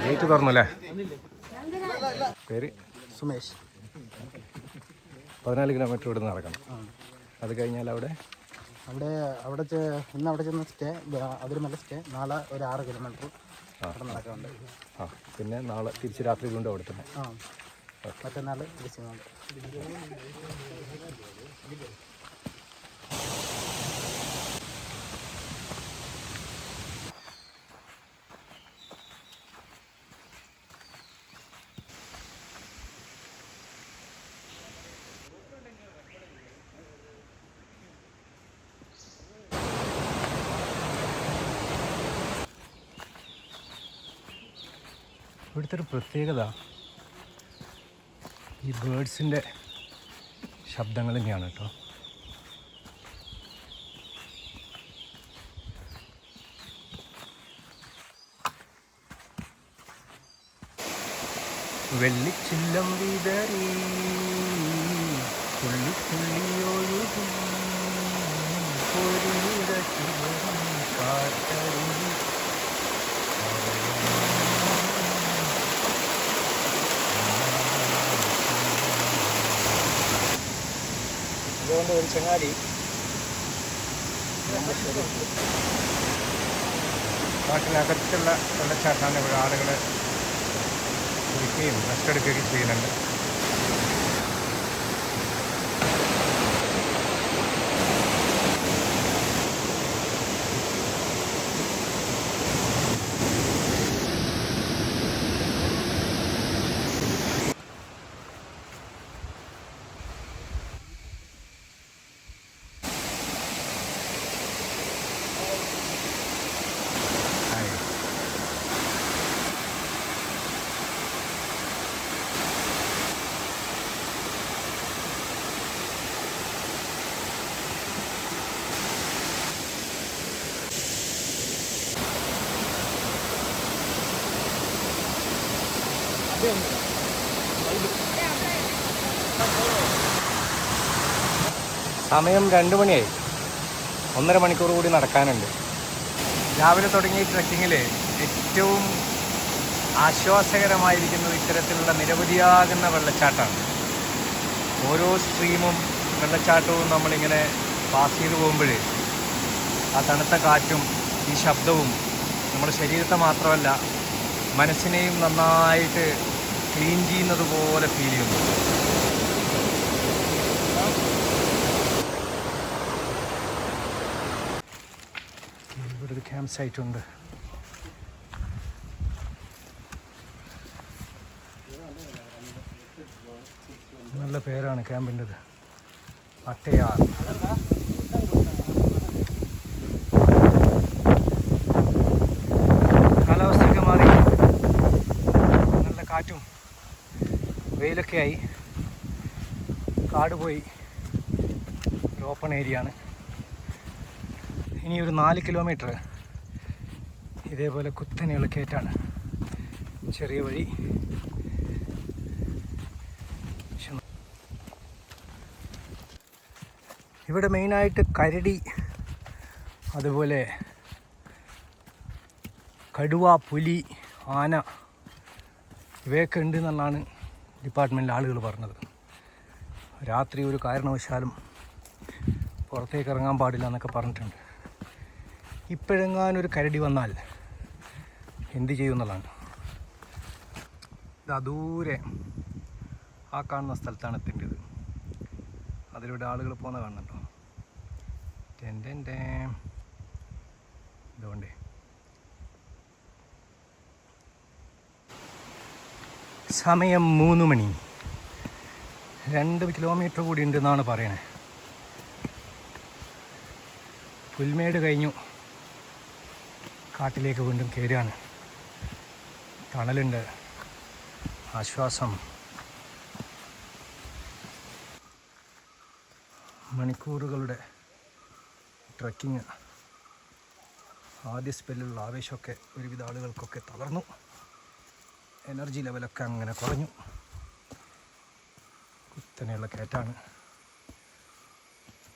Gate തുറന്നല്ലേ? പേര് Sumesh. 14 kilometre ഇവിടെ നിന്ന് നടക്കണം. അത് കഴിഞ്ഞാൽ അവിടെ ചെന്ന് സ്റ്റേ, അതിൽ നല്ല സ്റ്റേ. നാളെ ഒരു 6 കിലോമീറ്റർ നടക്കാറുണ്ട്. പിന്നെ നാളെ തിരിച്ച് രാത്രി കൊണ്ട് അവിടെ തന്നെ. മറ്റന്നാൾ തിരിച്ചുകൊണ്ട്. ഇവിടുത്തെ ഒരു പ്രത്യേകത ഈ ബേഡ്സിൻ്റെ ശബ്ദങ്ങൾ തന്നെയാണ് കേട്ടോ. വെള്ളിച്ചില്ലം വിതറി തുള്ളി തുള്ളിയൊഴുകും കാറ്ററിഞ്ഞു. അതുകൊണ്ട് ഒരു ചങ്ങാതി കാട്ടിനകത്തുള്ള വെള്ളച്ചാട്ടമാണ്. ഇവിടെ ആളുകൾ കുളിക്കുകയും റെസ്റ്റ് എടുക്കുകയും ചെയ്യുന്നുണ്ട്. സമയം 2 മണിയായി. 1.5 മണിക്കൂർ കൂടി നടക്കാനുണ്ട്. രാവിലെ തുടങ്ങിയ ട്രക്കിങ്ങിൽ ഏറ്റവും ആശ്വാസകരമായിരിക്കുന്നത് ഇത്തരത്തിലുള്ള നിരവധിയാകുന്ന വെള്ളച്ചാട്ടമാണ്. ഓരോ സ്ട്രീമും വെള്ളച്ചാട്ടവും നമ്മളിങ്ങനെ പാസ് ചെയ്ത് പോകുമ്പോൾ ആ തണുത്ത കാറ്റും ഈ ശബ്ദവും നമ്മുടെ ശരീരത്തെ മാത്രമല്ല മനസ്സിനെയും നന്നായിട്ട് ക്ലീൻ ചെയ്യുന്നത് പോലെ ഫീൽ ചെയ്യുന്നു. ഇവിടെ ഒരു ക്യാമ്പ് സൈറ്റ് ഉണ്ട്. നല്ല പേരാണ് ക്യാമ്പിൻ്റെത്, അട്ടയാർ. കാലാവസ്ഥയൊക്കെ മാറി നല്ല കാറ്റും വെയിലൊക്കെ ആയി. കാട് പോയി ഒരു ഓപ്പൺ ഏരിയ ആണ്. ഇനി ഒരു 4 കിലോമീറ്റർ ഇതേപോലെ കുത്തനെയുള്ള കയറ്റാണ്. ചെറിയ വഴി. ഇവിടെ മെയിനായിട്ട് കരടി, അതുപോലെ കടുവ, പുലി, ആന ഇവയൊക്കെ ഉണ്ട് എന്നുള്ളതാണ് ഡിപ്പാർട്ട്മെൻറ്റിലെ ആളുകൾ പറഞ്ഞത്. രാത്രി ഒരു കാരണവശാലും പുറത്തേക്ക് ഇറങ്ങാൻ പാടില്ല എന്നൊക്കെ പറഞ്ഞിട്ടുണ്ട്. ഇപ്പോഴെങ്ങാനൊരു കരടി വന്നാൽ എന്ത് ചെയ്യുമെന്നുള്ളതാണ്. ഇത് ദൂരെ ആ കാണുന്ന സ്ഥലത്താണ് എത്തേണ്ടത്. അതിലൂടെ ആളുകൾ പോകുന്ന കാണുന്നുണ്ടോ? ഇതുകൊണ്ടേ സമയം 3 മണി. 2 കിലോമീറ്റർ കൂടി ഉണ്ടെന്നാണ് പറയണേ. പുൽമേട് കഴിഞ്ഞു കാട്ടിലേക്ക് വീണ്ടും കയറുകയാണ്. തണലുണ്ട്, ആശ്വാസം. മണിക്കൂറുകളുടെ ട്രക്കിങ്. ആദ്യ സ്പെല്ലുള്ള ആവേശമൊക്കെ ഒരുവിധ ആളുകൾക്കൊക്കെ തളർന്നു. എനർജി ലെവലൊക്കെ അങ്ങനെ കുറഞ്ഞു. കുത്തനെയുള്ള കയറ്റാണ്.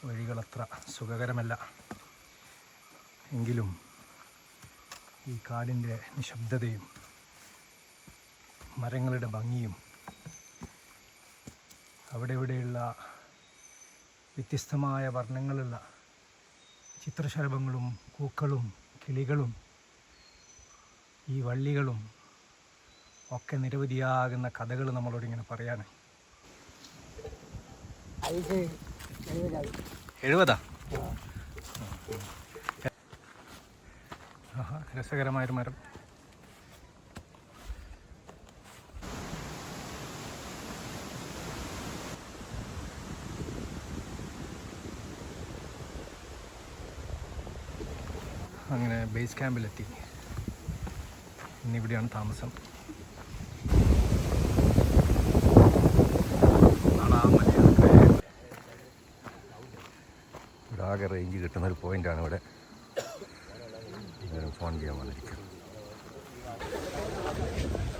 വഴികളത്ര സുഖകരമല്ല. എങ്കിലും ഈ കാടിൻ്റെ നിശബ്ദതയും മരങ്ങളുടെ ഭംഗിയും അവിടെ ഇവിടെയുള്ള വ്യത്യസ്തമായ വർണ്ണങ്ങളുള്ള ചിത്രശലഭങ്ങളും പൂക്കളും കിളികളും ഈ വള്ളികളും ഒക്കെ നിരവധിയാകുന്ന കഥകൾ നമ്മളോട് ഇങ്ങനെ പറയാൻ. 70 രസകരമായൊരു മരം. അങ്ങനെ ബേസ് ക്യാമ്പിലെത്തി. ഇന്നിവിടെയാണ് താമസം. ഇവിടെ ആകെ റേഞ്ച് കിട്ടുന്നൊരു പോയിൻ്റാണ് ഇവിടെ. ഫോൺ ചെയ്യാൻ വന്നിരിക്കും.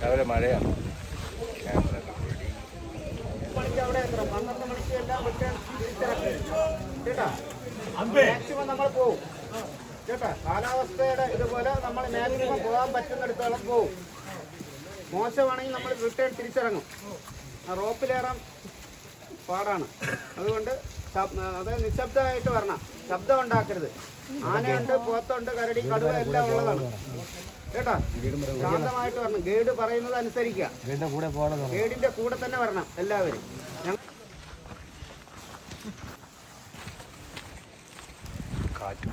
രാവിലെ മഴയാണ്. ക്യാമറ മാക്സിമം നമ്മൾ പോവും കേട്ടോ. കാലാവസ്ഥയുടെ ഇതുപോലെ നമ്മൾ മാക്സിമം പോകാൻ പറ്റുന്നിടത്തോളം പോവും. മോശമാണെങ്കിൽ നമ്മൾ റിട്ടേൺ തിരിച്ചിറങ്ങും. റോപ്പിലേറാൻ പാടാണ്. അതുകൊണ്ട് അത് നിശബ്ദമായിട്ട് വരണം. ശബ്ദം ഉണ്ടാക്കരുത്. ആനയുണ്ട്, പോത്തുണ്ട്, കരടി, കടുവ എല്ലാം ഉള്ളതാണ് കേട്ടോ. ശാന്തമായിട്ട് വരണം. ഗൈഡ് പറയുന്നത് അനുസരിക്കുക. ഗൈഡിന്റെ കൂടെ തന്നെ വരണം എല്ലാവരും. കാറ്റ്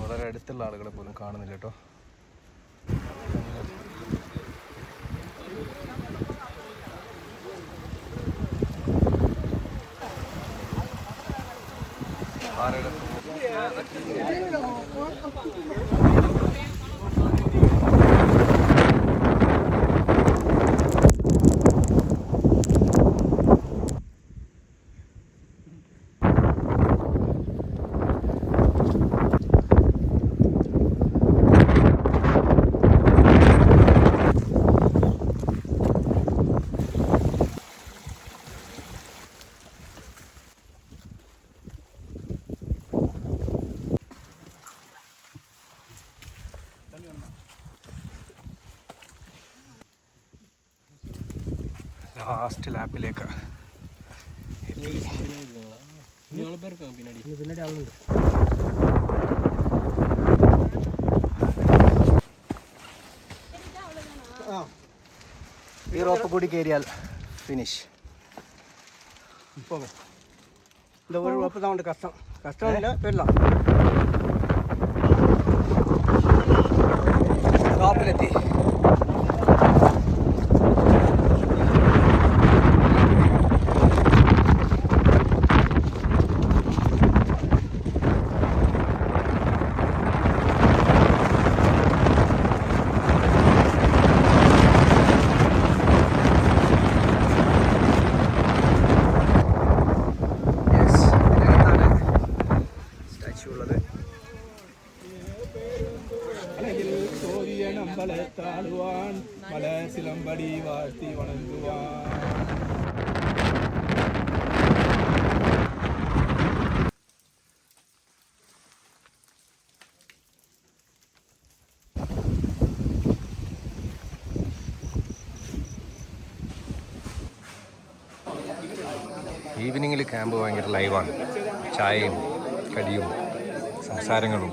വളരെ അടുത്തുള്ള ആളുകളെ പോലും കാണുന്നില്ല കേട്ടോ. ലാസ്റ്റ് ലാപ്പിലേക്ക് പിന്നീട് ആളുണ്ട്. ഈ റോപ്പ് കൂടി കയറിയാൽ ഫിനിഷ്. இந்த ஒரு ரோப்பு தான் வந்து கஷ்டம். கஷ்டம் இல்லை, போயிடலாம். ടോപ്പിലെത്തി. താഴുവാൻ മല സിലമ്പടി വാഴ്ത്തി വണങ്ങുവാൻ. ഈവനിങ്ങിൽ ക്യാമ്പ് ഭയങ്കര ലൈവാണ്. ചായയും കടിയും സംസാരങ്ങളും